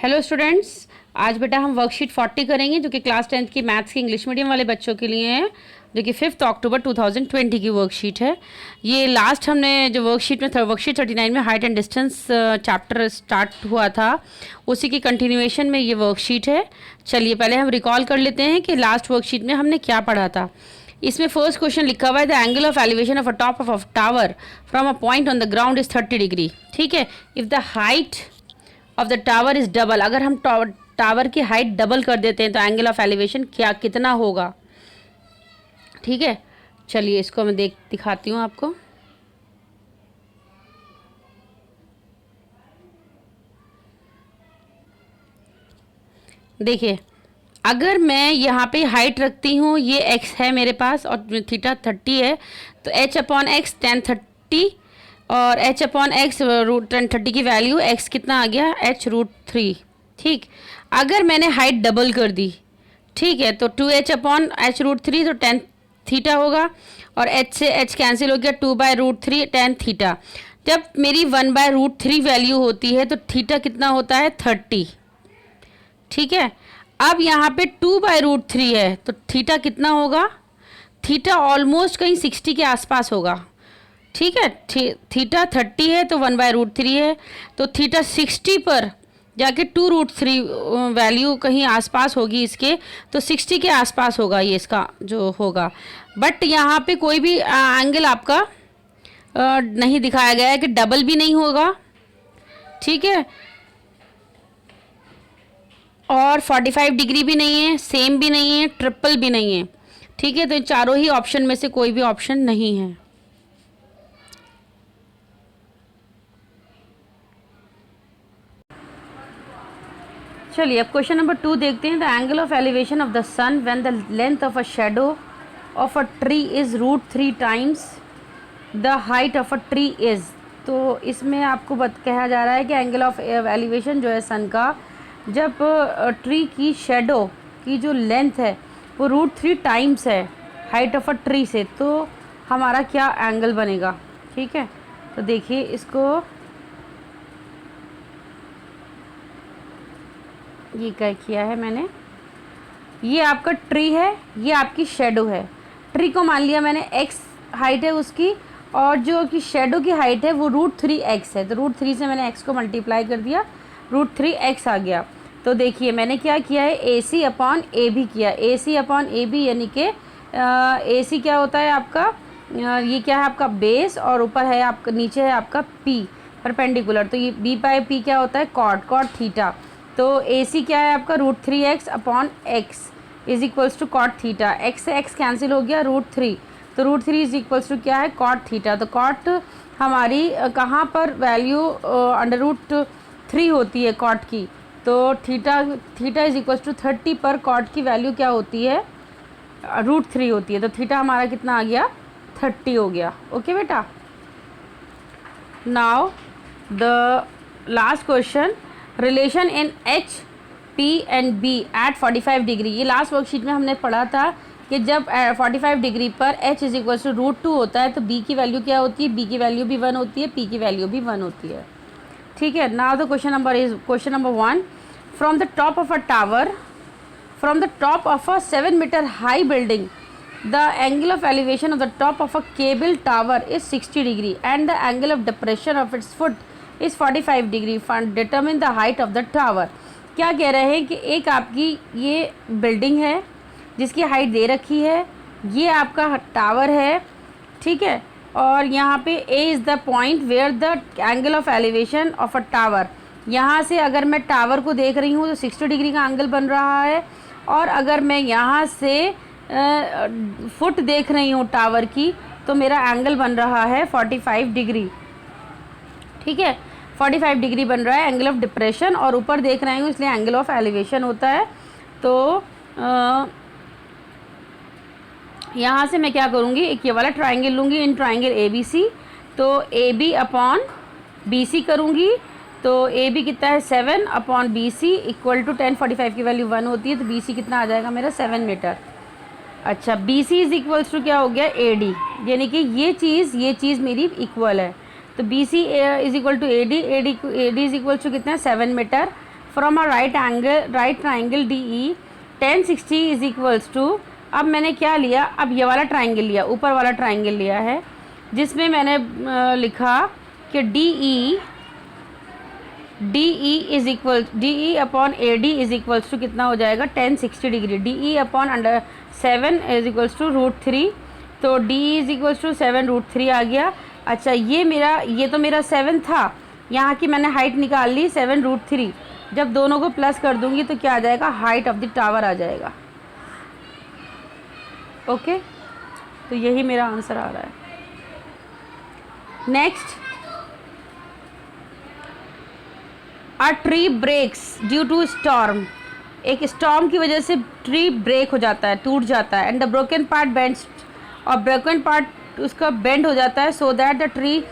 Hello students, आज बेटा हम वर्कशीट 40 करेंगे जो कि क्लास 10th की मैथ्स की इंग्लिश मीडियम वाले बच्चों के लिए है, जो कि 5 अक्टूबर 2020 की वर्कशीट है। ये लास्ट हमने जो वर्कशीट में वर्कशीट 39 में height and distance chapter start हुआ था, उसी की कंटिन्यूएशन में ये वर्कशीट है। चलिए पहले हम रिकॉल कर लेते हैं कि लास्ट वर्कशीट में हमने क्या पढ़ा था। इसमें फर्स्ट क्वेश्चन लिखा हुआ है the angle of elevation of a top of a tower from a point on the ground is 30 degree. ठीक है, if the height of the tower is double, अगर हम टावर की हाइट डबल कर देते हैं तो एंगल ऑफ एलिवेशन कितना होगा। ठीक है, चलिए इसको मैं दिखाती हूँ आपको। देखिए, अगर मैं यहाँ पे हाइट रखती हूँ, ये x है मेरे पास और थीटा 30 है, तो h अपॉन एक्स tan 30 और h अपॉन एक्स √tan 30 की वैल्यू x कितना आ गया, h√3। ठीक, अगर मैंने हाइट डबल कर दी, ठीक है, तो 2h अपॉन h√3 तो tan थीटा होगा और h से h कैंसिल हो गया, 2/√3 tan थीटा। जब मेरी 1/√3 वैल्यू होती है तो थीटा कितना होता है, 30। ठीक है, अब यहाँ पे 2/√3 है तो थीटा कितना होगा, थीटा ऑलमोस्ट कहीं 60 के आसपास होगा। ठीक है, थीटा 30 है तो 1/√3 है, तो थीटा 60 पर जाके 2√3 वैल्यू कहीं आसपास होगी इसके, तो 60 के आसपास होगा ये इसका जो होगा। बट यहाँ पे कोई भी एंगल आपका नहीं दिखाया गया है कि डबल भी नहीं होगा। ठीक है, और 45 डिग्री भी नहीं है, सेम भी नहीं है, ट्रिपल भी नहीं है। ठीक है, तो इन चारों ही ऑप्शन में से कोई भी ऑप्शन नहीं है। चलिए अब क्वेश्चन नंबर 2 देखते हैं। The angle of elevation of the sun when the length of a shadow of a tree is √3 times the height of a tree is. तो इसमें आपको कहा जा रहा है कि एंगल ऑफ एलिवेशन जो है सन का, जब ट्री की शेडो की जो लेंथ है वो √3 टाइम्स है हाइट ऑफ अ ट्री से, तो हमारा क्या एंगल बनेगा। ठीक है, तो देखिए इसको ये क्या किया है मैंने, ये आपका ट्री है, ये आपकी शेडो है। ट्री को मान लिया मैंने x हाइट है उसकी, और जो कि शेडो की हाइट है वो √3x है, तो √3 से मैंने x को मल्टीप्लाई कर दिया, √3x आ गया। तो देखिए मैंने क्या किया है, AC अपॉन AB किया, AC अपॉन AB यानी कि AC क्या होता है आपका, ये क्या है आपका बेस, और ऊपर है आपका, नीचे है आपका P परपेंडिकुलर, तो ये B/P क्या होता है, कॉट थीटा। तो AC क्या है आपका, √3x upon x is equals to cot theta. x से x कैंसिल हो गया, √3, तो √3 इज इक्वल्स टू क्या है, कॉट थीटा। तो कॉट हमारी कहाँ पर वैल्यू √3 होती है कॉट की, तो थीटा इज इक्वल्स टू 30 पर कॉट की वैल्यू क्या होती है, √3 होती है। तो थीटा हमारा कितना आ गया, 30 हो गया। ओके बेटा, now the last question, relation in H, P and B at 45 degree. ये लास्ट वर्कशीट में हमने पढ़ा था कि जब 45 डिग्री पर H इज इक्वल टू √2 होता है तो B की वैल्यू क्या होती है, B की वैल्यू भी 1 होती है, P की वैल्यू भी 1 होती है। ठीक है, now the question number 1, from the top of a tower, from the top of a 7 metre high building, the angle of elevation of the top of a cable tower is 60 degree and the angle of depression of its foot is 45 degree, determine the height of the tower. क्या कह रहे हैं कि एक आपकी ये building है जिसकी हाइट दे रखी है, ये आपका टावर है। ठीक है, और यहाँ पे A is the point where the angle of elevation of a tower, यहाँ से अगर मैं टावर को देख रही हूँ तो 60 डिग्री का एंगल बन रहा है, और अगर मैं यहाँ से फुट देख रही हूँ टावर की तो मेरा एंगल बन रहा है 45 डिग्री। ठीक है, 45 डिग्री बन रहा है एंगल ऑफ डिप्रेशन, और ऊपर देख रहे हूँ इसलिए एंगल ऑफ एलिवेशन होता है। तो यहाँ से मैं क्या करूँगी, एक ये वाला ट्राइंगल लूँगी, इन ट्राइंगल ABC, तो AB अपॉन BC करूँगी, तो AB कितना है 7 अपॉन BC इक्वल टू 10, 45 की वैल्यू 1 होती है, तो BC कितना आ जाएगा मेरा 7 मीटर। अच्छा, BC इज इक्वल्स टू क्या हो गया, AD, यानी कि ये चीज़ मेरी इक्वल है, तो BC is equal to AD is equal to कितना है 7 metre. From a right triangle D E 1060 is equals to, अब मैंने क्या लिया, अब ये वाला ट्राइंगल लिया, ऊपर वाला ट्राइंगल लिया है, जिसमें मैंने लिखा कि D E is equal D E upon A D is equals to कितना हो जाएगा 1060 degree. D E upon under 7 is equals to √3, तो D E is equals to 7√3 आ गया। अच्छा ये तो मेरा 7 था, यहाँ की मैंने हाइट निकाल ली 7√3, जब दोनों को प्लस कर दूंगी तो क्या आ जाएगा, हाइट ऑफ द टावर आ जाएगा। ओके, तो यही मेरा आंसर आ रहा है। Next, a tree breaks due to storm, एक स्टॉर्म की वजह से ट्री ब्रेक हो जाता है, टूट जाता है, and the broken part bends, और ब्रोकन पार्ट उसका बेंड हो जाता है, so that the tree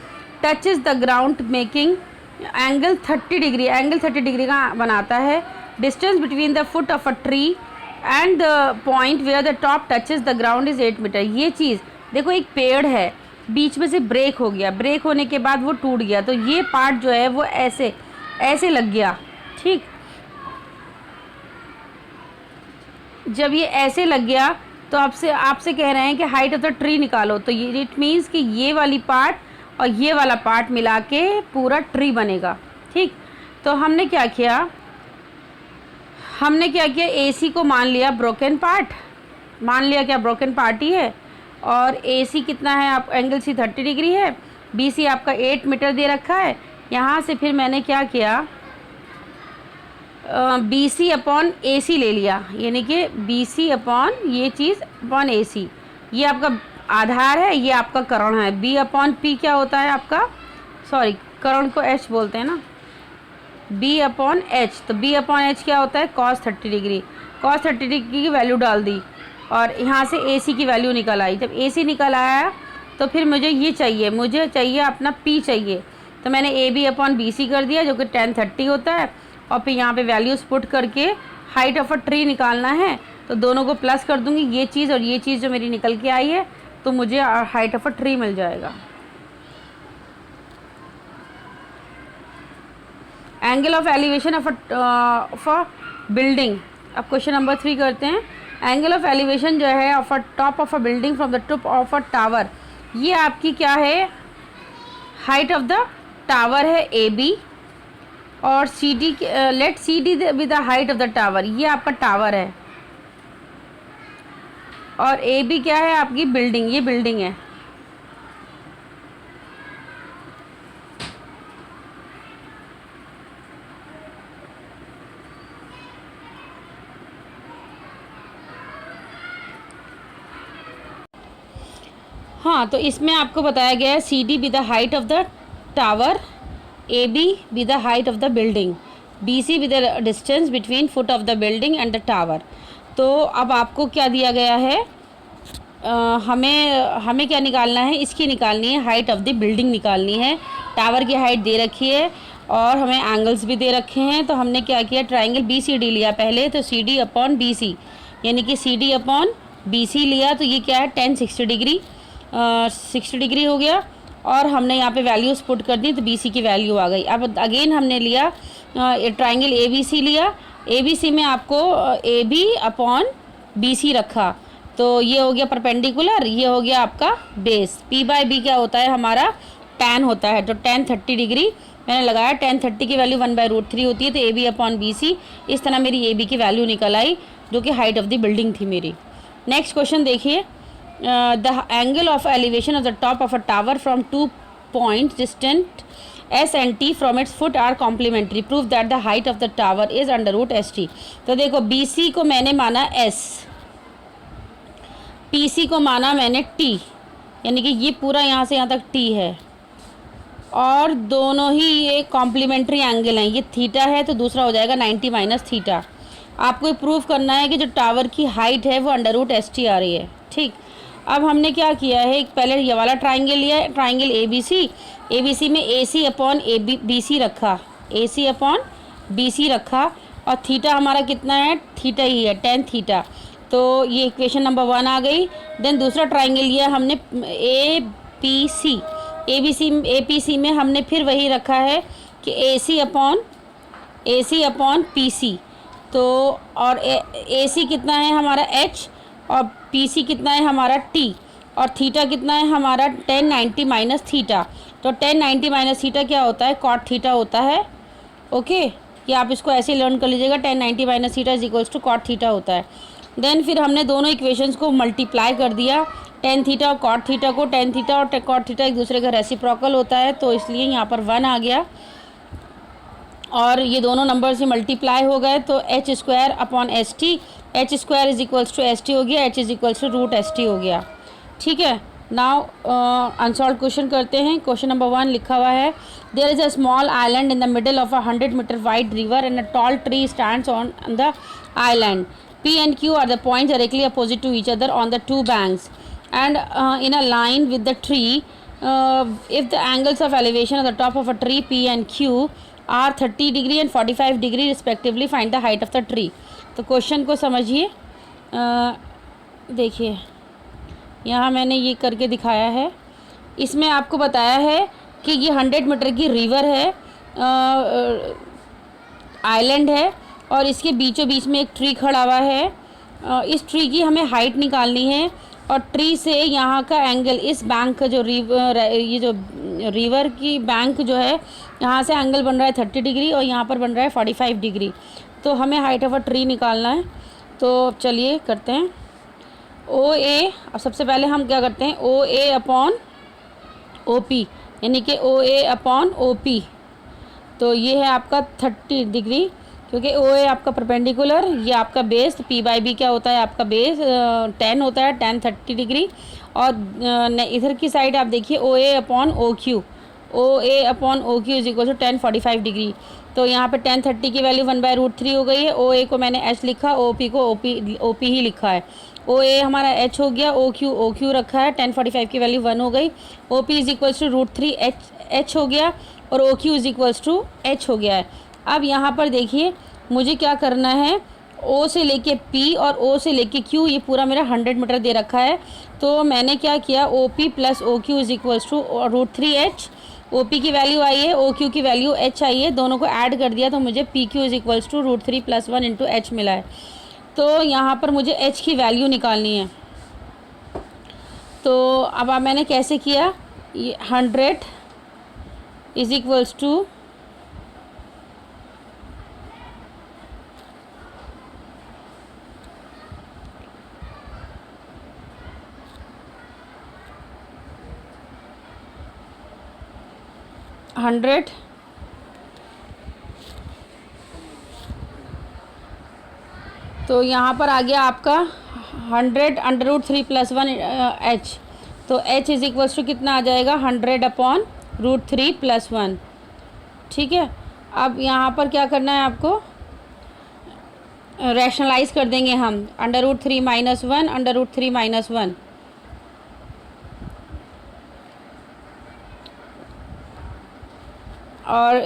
touches the ground making angle 30 degree, angle 30 degree का बनाता है। Distance between the foot of a tree and the point where the top touches the ground is 8 metre. ये चीज़ देखो, एक पेड़ है, बीच में से ब्रेक हो गया, ब्रेक होने के बाद वो टूट गया, तो ये पार्ट जो है वो ऐसे लग गया, ठीक। जब ये ऐसे लग गया तो आपसे कह रहे हैं कि हाइट ऑफ द ट्री निकालो, तो ये इट मीन्स कि ये वाली पार्ट और ये वाला पार्ट मिला के पूरा ट्री बनेगा, ठीक। तो हमने क्या किया, AC को मान लिया ब्रोकन पार्ट, मान लिया क्या ब्रोकन पार्ट ही है, और AC कितना है, आप एंगल सी 30 डिग्री है, BC आपका 8 मीटर दे रखा है। यहाँ से फिर मैंने क्या किया, BC अपॉन AC ले लिया, यानी कि BC अपॉन ये चीज़ अपॉन AC, ये आपका आधार है, ये आपका कर्ण है। B अपॉन P क्या होता है आपका, सॉरी कर्ण को H बोलते हैं ना, B अपॉन H, तो B अपॉन H क्या होता है, cos 30 डिग्री। cos 30 डिग्री की वैल्यू डाल दी और यहाँ से AC की वैल्यू निकल आई। जब AC निकल आया तो फिर मुझे चाहिए अपना P चाहिए, तो मैंने AB अपॉन BC कर दिया जो कि 1030 होता है, और फिर यहाँ पे वैल्यूज़ पुट करके हाइट ऑफ अ ट्री निकालना है, तो दोनों को प्लस कर दूँगी, ये चीज़ और ये चीज़ जो मेरी निकल के आई है, तो मुझे हाइट ऑफ अ ट्री मिल जाएगा। Angle of elevation of a building, अब क्वेश्चन नंबर 3 करते हैं। एंगल ऑफ एलिवेशन जो है of a top of a building from the top of a tower, ये आपकी क्या है, हाइट ऑफ द टावर है AB, और CD let CD with the height of the tower, ये आपका टावर है, और AB क्या है आपकी बिल्डिंग, ये बिल्डिंग है। हाँ, तो इसमें आपको बताया गया है CD with the height of the tower, AB with the height of the building, BC with the distance between foot of the building and the tower. तो अब आपको क्या दिया गया है, हमें क्या निकालना है, इसकी निकालनी है, हाइट ऑफ द बिल्डिंग निकालनी है। टावर की हाइट दे रखी है और हमें एंगल्स भी दे रखे हैं, तो हमने क्या किया, ट्राइंगल BCD लिया पहले, तो CD अपॉन BC, यानी कि CD अपॉन BC लिया, तो ये क्या है 1060 डिग्री, 60 डिग्री हो गया, और हमने यहाँ पे वैल्यूज़ पुट कर दी, तो BC की वैल्यू आ गई। अब अगेन हमने लिया ट्राइंगल ABC लिया, ABC में आपको AB अपॉन BC रखा, तो ये हो गया परपेंडिकुलर, ये हो गया आपका बेस। P/B क्या होता है हमारा, tan होता है, तो tan 30 डिग्री मैंने लगाया, tan 30 की वैल्यू 1/√3 होती है, तो AB अपॉन BC, इस तरह मेरी AB की वैल्यू निकल आई जो कि हाइट ऑफ द बिल्डिंग थी मेरी। नेक्स्ट क्वेश्चन देखिए, the angle of elevation of the top of a tower from 2 points distant S and T from its foot are complementary, prove that the height of the tower is √ST। तो देखो BC को मैंने माना S, PC को माना मैंने T, यानी कि ये पूरा यहाँ से यहाँ तक T है, और दोनों ही ये कॉम्प्लीमेंट्री एंगल हैं, ये थीटा है तो दूसरा हो जाएगा 90 माइनस थीटा। आपको ये प्रूव करना है कि जो टावर की हाइट है वो √ST आ रही है, ठीक। अब हमने क्या किया है, पहले ये वाला ट्राइंगल लिया है, ट्राइंगल ABC में AC अपॉन BC रखा, AC अपॉन BC रखा, और थीटा हमारा कितना है, थीटा ही है, tan थीटा, तो ये इक्वेशन नंबर 1 आ गई। देन दूसरा ट्राइंगल लिया हमने APC में हमने फिर वही रखा है कि AC अपॉन ए सी अपॉन पी सी। तो और ए सी कितना है हमारा एच, और पी सी कितना है हमारा टी, और थीटा कितना है हमारा 1090 माइनस थीटा। तो 1090 माइनस थीटा क्या होता है, कॉट थीटा होता है। ओके, कि आप इसको ऐसे लर्न कर लीजिएगा, 1090 minus theta is equals to cot theta होता है। देन फिर हमने दोनों इक्वेशंस को मल्टीप्लाई कर दिया, टेन थीटा और कॉट थीटा को। टेन थीटा और कॉट थीटा एक दूसरे का रेसिप्रोकल होता है, तो इसलिए यहाँ पर 1 आ गया, और ये दोनों नंबर से मल्टीप्लाई हो गए, तो H square upon S T, H square is equals to S T हो गया, H is equals to root S T हो गया। ठीक है, नाउ अनसॉल्व क्वेश्चन करते हैं। क्वेश्चन नंबर 1 लिखा हुआ है, there is a small island in the middle of a 100 metre wide river and a tall tree stands on the island. P and Q are the points directly opposite to each other on the two banks and in a line with the tree. If the angles of elevation at the top of a tree P and Q are 30 degree and 45 degree respectively, find the height of the tree. तो question को समझिए, देखिए यहाँ मैंने ये करके दिखाया है। इसमें आपको बताया है कि ये 100 मीटर की रिवर है, आइलैंड है, और इसके बीचों बीच में एक ट्री खड़ा हुआ है। इस ट्री की हमें हाइट निकालनी है, और ट्री से यहाँ का एंगल, इस बैंक का जो ये जो रिवर की बैंक जो है, यहाँ से एंगल बन रहा है 30 डिग्री और यहाँ पर बन रहा है 45 डिग्री। तो हमें हाइट ऑफ अ ट्री निकालना है। तो चलिए करते हैं। ओ ए, अब सबसे पहले हम क्या करते हैं, ओ ए अपॉन ओ पी, यानी कि ओ ए अपॉन ओ पी। तो ये है आपका 30 डिग्री, क्योंकि ओ ए आपका परपेंडिकुलर, ये आपका बेस, पी बाई बी क्या होता है आपका बेस 10 होता है, 10 30 डिग्री। और इधर की साइड आप देखिए O A upon O Q, O A upon O Q is equal to 10 45 degree. तो यहाँ पे 10 30 की वैल्यू 1/√3 हो गई है। ओ ए को मैंने एच लिखा, ओ पी को ओ पी ही लिखा है। ओ ए हमारा एच हो गया, ओ क्यू रखा है, 10 45 की वैल्यू 1 हो गई। O P is equals to √3 H हो गया, और O Q is equals to H हो गया है। अब यहाँ पर देखिए मुझे क्या करना है, ओ से लेके पी और ओ से लेके क्यू, ये पूरा मेरा 100 मीटर दे रखा है। तो मैंने क्या किया, O P plus O Q is equals to √3 H. O P की वैल्यू आई है, ओ क्यू की वैल्यू एच आई है, दोनों को ऐड कर दिया तो मुझे P Q is equals to √3 + 1 into H मिला है। तो यहाँ पर मुझे एच की वैल्यू निकालनी है। तो अब मैंने कैसे किया, ये 100 इज इक्वल्स टू 100 तो यहाँ पर आ गया आपका 100 √3 + 1 एच। तो एच इज इक्वल्स टू कितना आ जाएगा, 100 अपॉन √3 + 1। ठीक है, अब यहाँ पर क्या करना है आपको, रैशनलाइज कर देंगे हम, √3 - 1 √3 - 1। और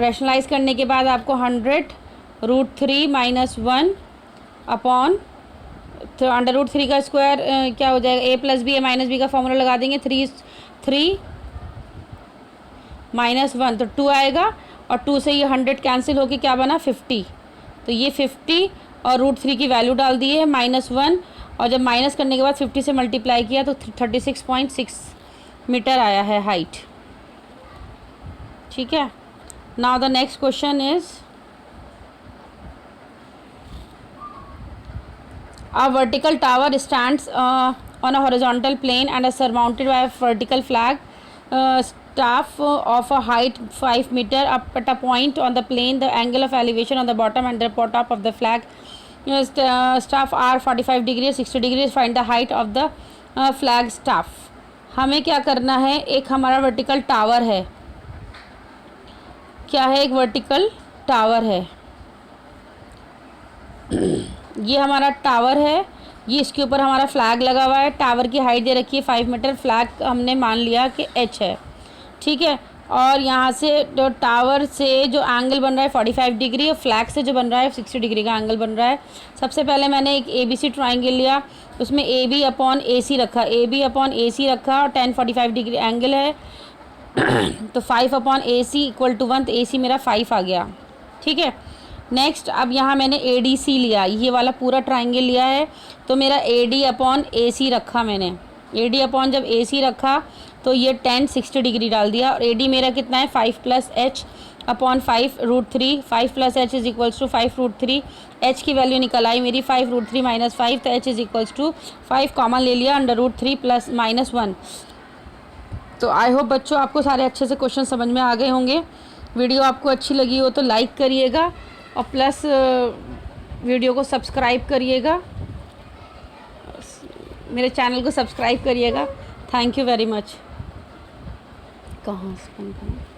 रैशनलाइज करने के बाद आपको 100 √3 - 1 अपॉन, तो √3 का स्क्वायर क्या हो जाएगा, a + b a - b का फॉर्मूला लगा देंगे, 3 - 1 तो 2 आएगा, और 2 से ये 100 कैंसिल होके क्या बना 50। तो ये 50 और √3 की वैल्यू डाल दी है -1, और जब माइनस करने के बाद 50 से मल्टीप्लाई किया तो 36.6 मीटर आया है हाइट। ठीक है, now the next question is, a vertical tower stands on a horizontal plane and is surmounted by a vertical flag staff of a height 5 meter. Up at a point on the plane, the angle of elevation on the bottom and the top of the flag staff are 45 degrees 60 degrees. Find the height of the flag staff. हमें क्या करना है, एक हमारा vertical tower है, क्या है, एक वर्टिकल टावर है। ये हमारा टावर है, ये इसके ऊपर हमारा फ्लैग लगा हुआ है। टावर की हाइट दे रखी है 5 मीटर, फ्लैग हमने मान लिया कि एच है। ठीक है, और यहाँ से जो टावर से जो एंगल बन रहा है 45 डिग्री, और फ्लैग से जो बन रहा है 60 डिग्री का एंगल बन रहा है। सबसे पहले मैंने एक ABC ट्राइंगल लिया, उसमें AB अपॉन AC रखा, AB अपॉन AC रखा, और 10 45 डिग्री एंगल है। तो 5 अपॉन AC = 1, तो AC मेरा 5 आ गया। ठीक है। नेक्स्ट अब यहाँ मैंने ए डी सी लिया, ये वाला पूरा ट्राइंगल लिया है, तो मेरा ए डी अपॉन ए सी रखा मैंने, ए डी अपॉन जब ए सी रखा तो ये tan 60 डिग्री डाल दिया, और ए डी मेरा कितना है 5 + h upon 5√3, 5 + h is equals to 5√3, h की वैल्यू निकल आई मेरी 5√3 - 5, तो h is equals to 5 common ले लिया, √3 + -1। तो आई होप बच्चों आपको सारे अच्छे से क्वेश्चन समझ में आ गए होंगे। वीडियो आपको अच्छी लगी हो तो लाइक करिएगा, और प्लस वीडियो को सब्सक्राइब करिएगा, मेरे चैनल को सब्सक्राइब करिएगा। Thank you very much. कहाँ से